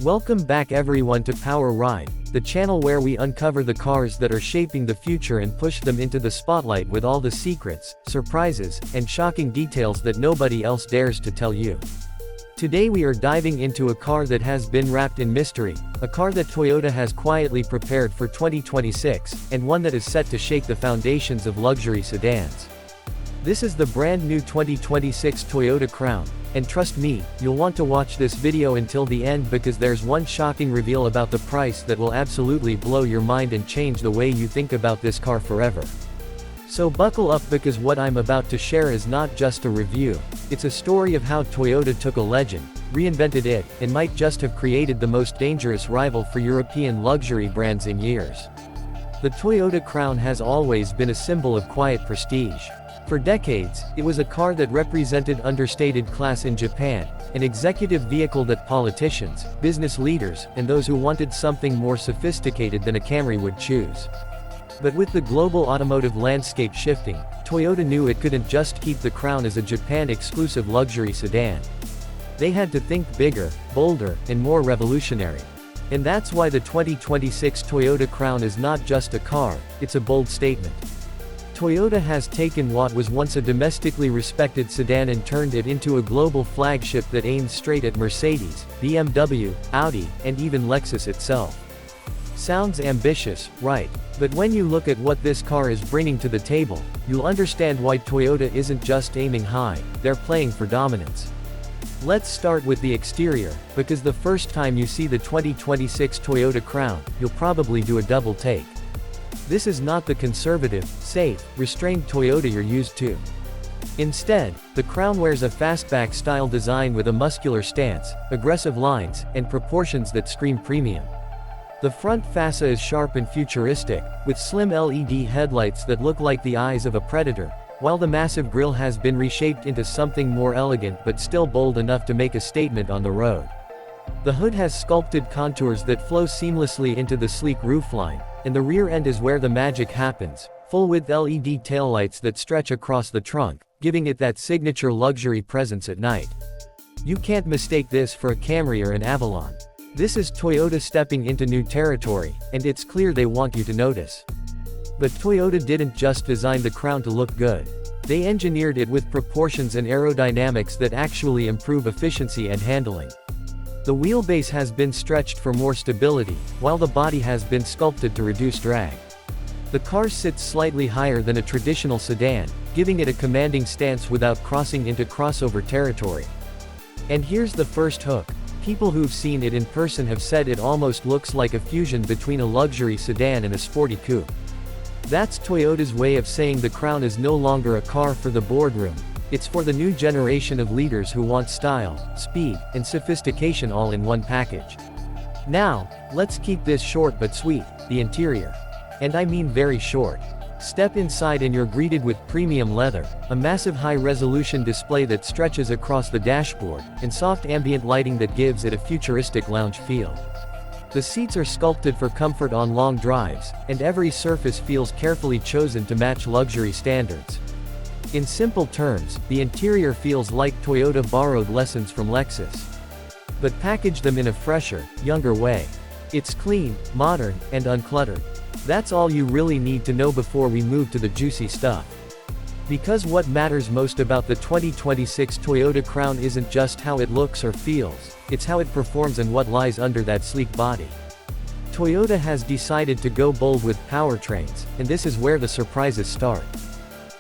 Welcome back everyone to Power Ride, the channel where we uncover the cars that are shaping the future and push them into the spotlight with all the secrets, surprises, and shocking details that nobody else dares to tell you. Today we are diving into a car that has been wrapped in mystery, a car that Toyota has quietly prepared for 2026, and one that is set to shake the foundations of luxury sedans. This is the brand new 2026 Toyota Crown. And trust me, you'll want to watch this video until the end because there's one shocking reveal about the price that will absolutely blow your mind and change the way you think about this car forever. So buckle up because what I'm about to share is not just a review, it's a story of how Toyota took a legend, reinvented it, and might just have created the most dangerous rival for European luxury brands in years. The Toyota Crown has always been a symbol of quiet prestige. For decades, it was a car that represented understated class in Japan, an executive vehicle that politicians, business leaders, and those who wanted something more sophisticated than a Camry would choose. But with the global automotive landscape shifting, Toyota knew it couldn't just keep the Crown as a Japan-exclusive luxury sedan. They had to think bigger, bolder, and more revolutionary. And that's why the 2026 Toyota Crown is not just a car, it's a bold statement. Toyota has taken what was once a domestically respected sedan and turned it into a global flagship that aims straight at Mercedes, BMW, Audi, and even Lexus itself. Sounds ambitious, right? But when you look at what this car is bringing to the table, you'll understand why Toyota isn't just aiming high, they're playing for dominance. Let's start with the exterior, because the first time you see the 2026 Toyota Crown, you'll probably do a double take. This is not the conservative, safe, restrained Toyota you're used to. Instead, the Crown wears a fastback-style design with a muscular stance, aggressive lines, and proportions that scream premium. The front fascia is sharp and futuristic, with slim LED headlights that look like the eyes of a predator, while the massive grille has been reshaped into something more elegant but still bold enough to make a statement on the road. The hood has sculpted contours that flow seamlessly into the sleek roofline, and the rear end is where the magic happens, full-width LED taillights that stretch across the trunk, giving it that signature luxury presence at night. You can't mistake this for a Camry or an Avalon. This is Toyota stepping into new territory, and it's clear they want you to notice. But Toyota didn't just design the Crown to look good. They engineered it with proportions and aerodynamics that actually improve efficiency and handling. The wheelbase has been stretched for more stability, while the body has been sculpted to reduce drag. The car sits slightly higher than a traditional sedan, giving it a commanding stance without crossing into crossover territory. And here's the first hook. People who've seen it in person have said it almost looks like a fusion between a luxury sedan and a sporty coupe. That's Toyota's way of saying the Crown is no longer a car for the boardroom. It's for the new generation of leaders who want style, speed, and sophistication all in one package. Now, let's keep this short but sweet, the interior. And I mean very short. Step inside and you're greeted with premium leather, a massive high-resolution display that stretches across the dashboard, and soft ambient lighting that gives it a futuristic lounge feel. The seats are sculpted for comfort on long drives, and every surface feels carefully chosen to match luxury standards. In simple terms, the interior feels like Toyota borrowed lessons from Lexus, but packaged them in a fresher, younger way. It's clean, modern, and uncluttered. That's all you really need to know before we move to the juicy stuff. Because what matters most about the 2026 Toyota Crown isn't just how it looks or feels, it's how it performs and what lies under that sleek body. Toyota has decided to go bold with powertrains, and this is where the surprises start.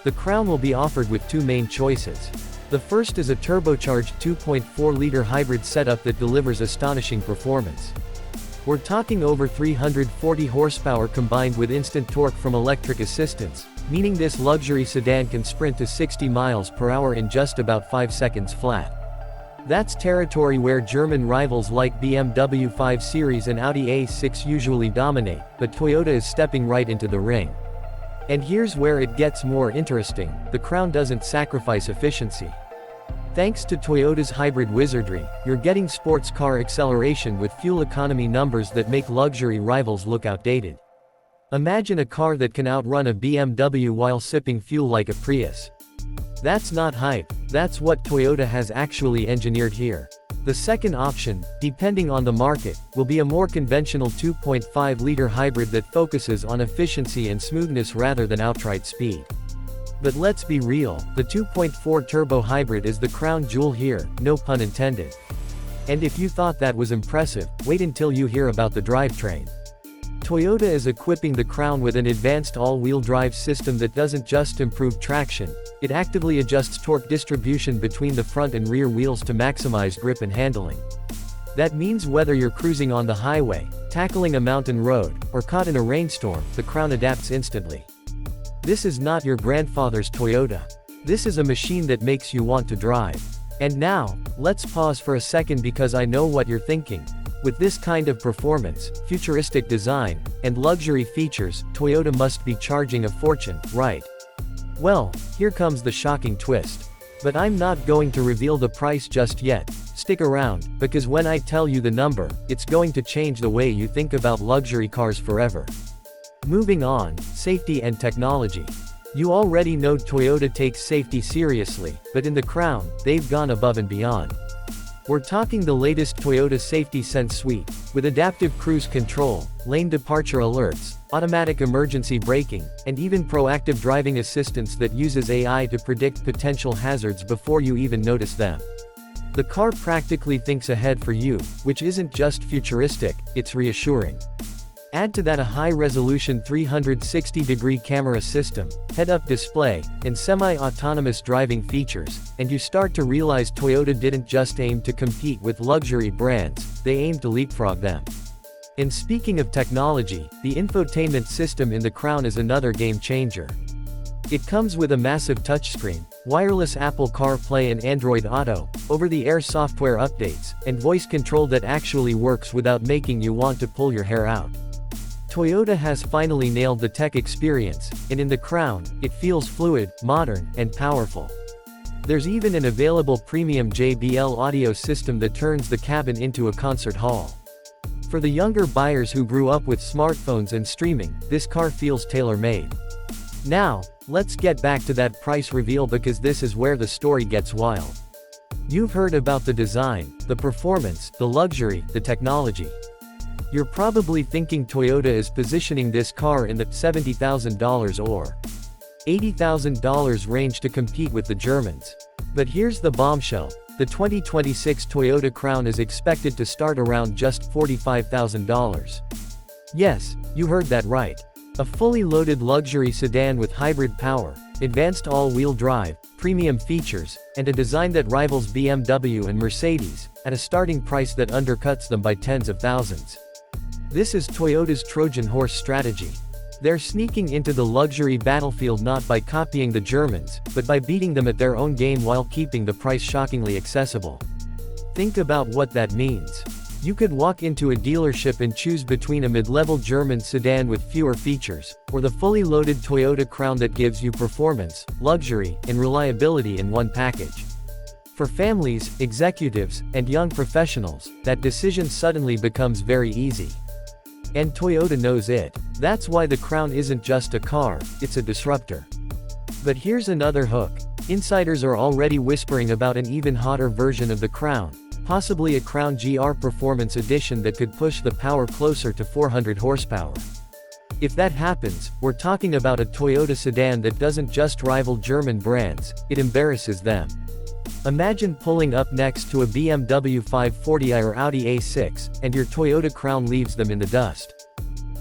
The Crown will be offered with two main choices. The first is a turbocharged 2.4-liter hybrid setup that delivers astonishing performance. We're talking over 340 horsepower combined with instant torque from electric assistance, meaning this luxury sedan can sprint to 60 miles per hour in just about 5 seconds flat. That's territory where German rivals like BMW 5 Series and Audi A6 usually dominate, but Toyota is stepping right into the ring. And here's where it gets more interesting, the Crown doesn't sacrifice efficiency. Thanks to Toyota's hybrid wizardry, you're getting sports car acceleration with fuel economy numbers that make luxury rivals look outdated. Imagine a car that can outrun a BMW while sipping fuel like a Prius. That's not hype, that's what Toyota has actually engineered here. The second option, depending on the market, will be a more conventional 2.5-liter hybrid that focuses on efficiency and smoothness rather than outright speed. But let's be real, the 2.4 turbo hybrid is the crown jewel here, no pun intended. And if you thought that was impressive, wait until you hear about the drivetrain. Toyota is equipping the Crown with an advanced all-wheel drive system that doesn't just improve traction, it actively adjusts torque distribution between the front and rear wheels to maximize grip and handling. That means whether you're cruising on the highway, tackling a mountain road, or caught in a rainstorm, the Crown adapts instantly. This is not your grandfather's Toyota. This is a machine that makes you want to drive. And now, let's pause for a second because I know what you're thinking. With this kind of performance, futuristic design, and luxury features, Toyota must be charging a fortune, right? Well, here comes the shocking twist. But I'm not going to reveal the price just yet. Stick around, because when I tell you the number, it's going to change the way you think about luxury cars forever. Moving on, safety and technology. You already know Toyota takes safety seriously, but in the Crown, they've gone above and beyond. We're talking the latest Toyota Safety Sense suite, with adaptive cruise control, lane departure alerts, automatic emergency braking, and even proactive driving assistance that uses AI to predict potential hazards before you even notice them. The car practically thinks ahead for you, which isn't just futuristic, it's reassuring. Add to that a high-resolution 360-degree camera system, head-up display, and semi-autonomous driving features, and you start to realize Toyota didn't just aim to compete with luxury brands, they aimed to leapfrog them. And speaking of technology, the infotainment system in the Crown is another game-changer. It comes with a massive touchscreen, wireless Apple CarPlay and Android Auto, over-the-air software updates, and voice control that actually works without making you want to pull your hair out. Toyota has finally nailed the tech experience, and in the Crown, it feels fluid, modern, and powerful. There's even an available premium JBL audio system that turns the cabin into a concert hall. For the younger buyers who grew up with smartphones and streaming, this car feels tailor-made. Now, let's get back to that price reveal because this is where the story gets wild. You've heard about the design, the performance, the luxury, the technology. You're probably thinking Toyota is positioning this car in the $70,000 or $80,000 range to compete with the Germans. But here's the bombshell. The 2026 Toyota Crown is expected to start around just $45,000. Yes, you heard that right. A fully loaded luxury sedan with hybrid power, advanced all-wheel drive, premium features, and a design that rivals BMW and Mercedes, at a starting price that undercuts them by tens of thousands. This is Toyota's Trojan horse strategy. They're sneaking into the luxury battlefield not by copying the Germans, but by beating them at their own game while keeping the price shockingly accessible. Think about what that means. You could walk into a dealership and choose between a mid-level German sedan with fewer features, or the fully loaded Toyota Crown that gives you performance, luxury, and reliability in one package. For families, executives, and young professionals, that decision suddenly becomes very easy. And Toyota knows it. That's why the Crown isn't just a car, it's a disruptor. But here's another hook. Insiders are already whispering about an even hotter version of the Crown, possibly a Crown GR Performance Edition that could push the power closer to 400 horsepower. If that happens, we're talking about a Toyota sedan that doesn't just rival German brands, it embarrasses them. Imagine pulling up next to a BMW 540i or Audi A6, and your Toyota Crown leaves them in the dust.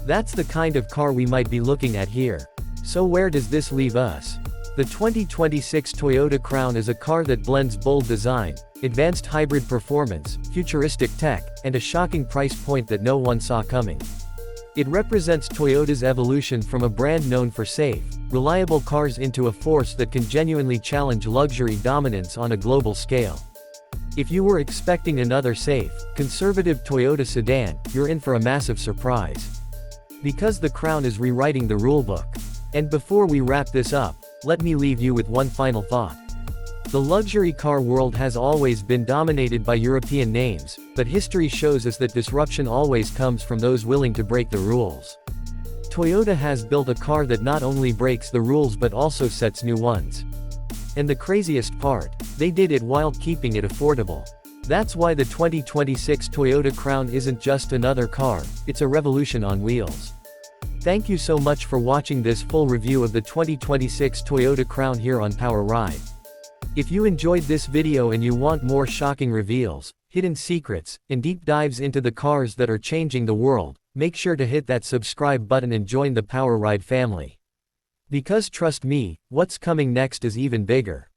That's the kind of car we might be looking at here. So where does this leave us? The 2026 Toyota Crown is a car that blends bold design, advanced hybrid performance, futuristic tech, and a shocking price point that no one saw coming. It represents Toyota's evolution from a brand known for safe, reliable cars into a force that can genuinely challenge luxury dominance on a global scale. If you were expecting another safe, conservative Toyota sedan, you're in for a massive surprise. Because the Crown is rewriting the rulebook. And before we wrap this up, let me leave you with one final thought. The luxury car world has always been dominated by European names, but history shows us that disruption always comes from those willing to break the rules. Toyota has built a car that not only breaks the rules but also sets new ones. And the craziest part, they did it while keeping it affordable. That's why the 2026 Toyota Crown isn't just another car, it's a revolution on wheels. Thank you so much for watching this full review of the 2026 Toyota Crown here on Power Ride. If you enjoyed this video and you want more shocking reveals, hidden secrets, and deep dives into the cars that are changing the world, make sure to hit that subscribe button and join the Power Ride family. Because trust me, what's coming next is even bigger.